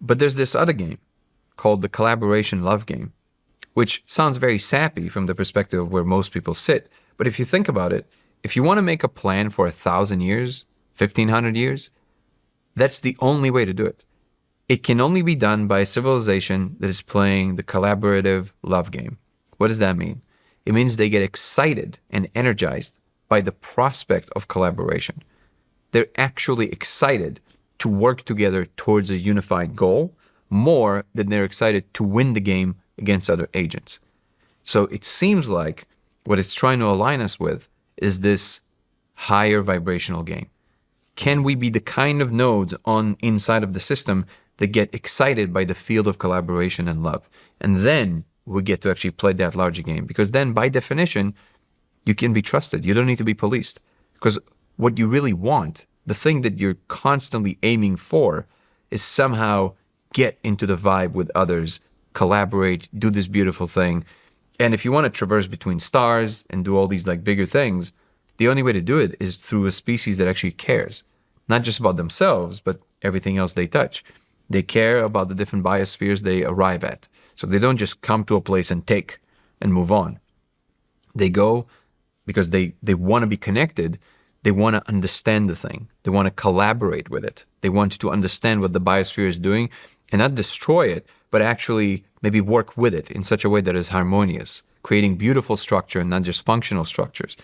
But there's this other game called the collaboration love game, which sounds very sappy from the perspective of where most people sit. But if you think about it, if you want to make a plan for 1,000 years, 1,500 years, that's the only way to do it. It can only be done by a civilization that is playing the collaborative love game. What does that mean? It means they get excited and energized by the prospect of collaboration. They're actually excited to work together towards a unified goal more than they're excited to win the game against other agents. So it seems like what it's trying to align us with is this higher vibrational game. Can we be the kind of nodes on inside of the system that get excited by the field of collaboration and love? And then we get to actually play that larger game, because then by definition, you can be trusted. You don't need to be policed, because what you really want, the thing that you're constantly aiming for, is somehow get into the vibe with others, collaborate, do this beautiful thing. And if you want to traverse between stars and do all these like bigger things, the only way to do it is through a species that actually cares, not just about themselves, but everything else they touch. They care about the different biospheres they arrive at. So they don't just come to a place and take and move on. They go because they want to be connected. They want to understand the thing. They want to collaborate with it. They want to understand what the biosphere is doing and not destroy it, but actually maybe work with it in such a way that is harmonious, creating beautiful structure and not just functional structures.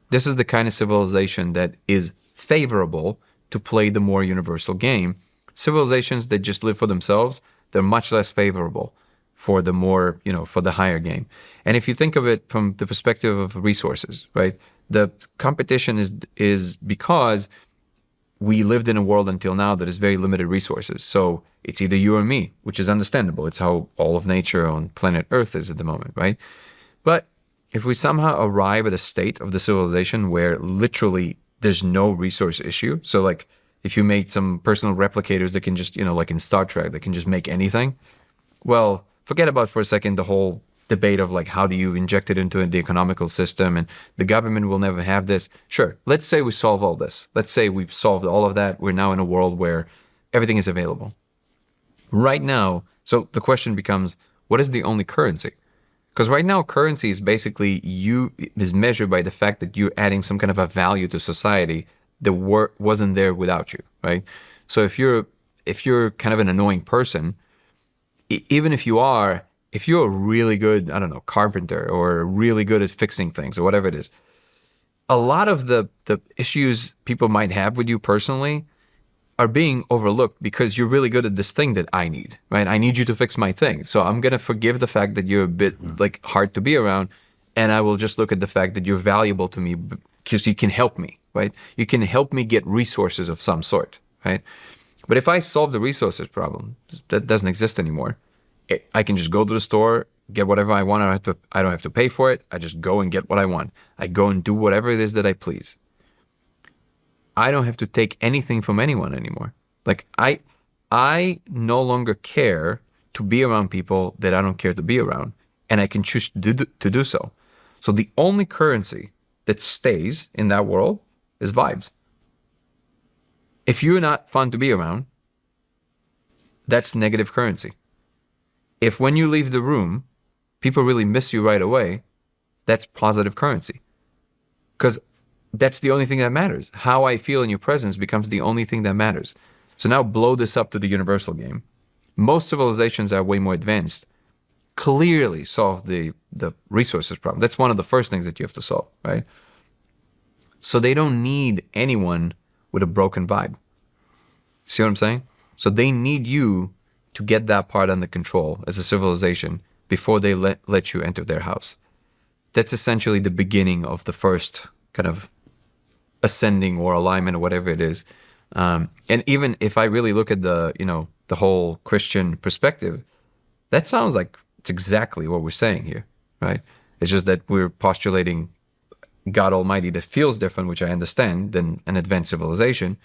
This is the kind of civilization that is favorable to play the more universal game. Civilizations that just live for themselves, they're much less favorable for the more, for the higher game. And if you think of it from the perspective of resources, right? The competition is because we lived in a world until now that is very limited resources. So it's either you or me, which is understandable. It's how all of nature on planet Earth is at the moment, right? But if we somehow arrive at a state of the civilization where literally there's no resource issue, so like if you made some personal replicators that can just, like in Star Trek, that can just make anything, well, forget about for a second the whole debate of like how do you inject it into the economical system and the government will never have this. Sure, let's say we solve all this. Let's say we've solved all of that. We're now in a world where everything is available. Right now, so the question becomes, what is the only currency? Because right now, currency is basically is measured by the fact that you're adding some kind of a value to society that wasn't there without you, right? So if you're kind of an annoying person, even if you're a really good, I don't know, carpenter or really good at fixing things or whatever it is, a lot of the issues people might have with you personally are being overlooked because you're really good at this thing that I need, right? I need you to fix my thing. So I'm going to forgive the fact that you're a bit like hard to be around, and I will just look at the fact that you're valuable to me because you can help me, right? You can help me get resources of some sort, right? But if I solve the resources problem, that doesn't exist anymore. I can just go to the store, get whatever I want. I don't have to pay for it. I just go and get what I want. I go and do whatever it is that I please. I don't have to take anything from anyone anymore. Like I no longer care to be around people that I don't care to be around, and I can choose to do so. So the only currency that stays in that world is vibes. If you're not fun to be around, that's negative currency. If when you leave the room, people really miss you right away, that's positive currency. Because that's the only thing that matters. How I feel in your presence becomes the only thing that matters. So now blow this up to the universal game. Most civilizations are way more advanced. Clearly solve the resources problem. That's one of the first things that you have to solve, right? So they don't need anyone with a broken vibe. See what I'm saying? So they need you to get that part under control as a civilization before they let you enter their house. That's essentially the beginning of the first kind of ascending or alignment or whatever it is. And even if I really look at the whole Christian perspective, that sounds like it's exactly what we're saying here, right? It's just that we're postulating God Almighty that feels different, which I understand, than an advanced civilization.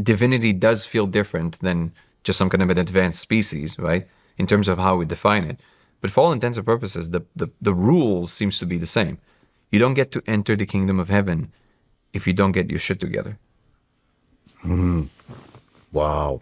Divinity does feel different than just some kind of an advanced species, right? In terms of how we define it. But for all intents and purposes, the rules seems to be the same. You don't get to enter the kingdom of heaven if you don't get your shit together. Wow.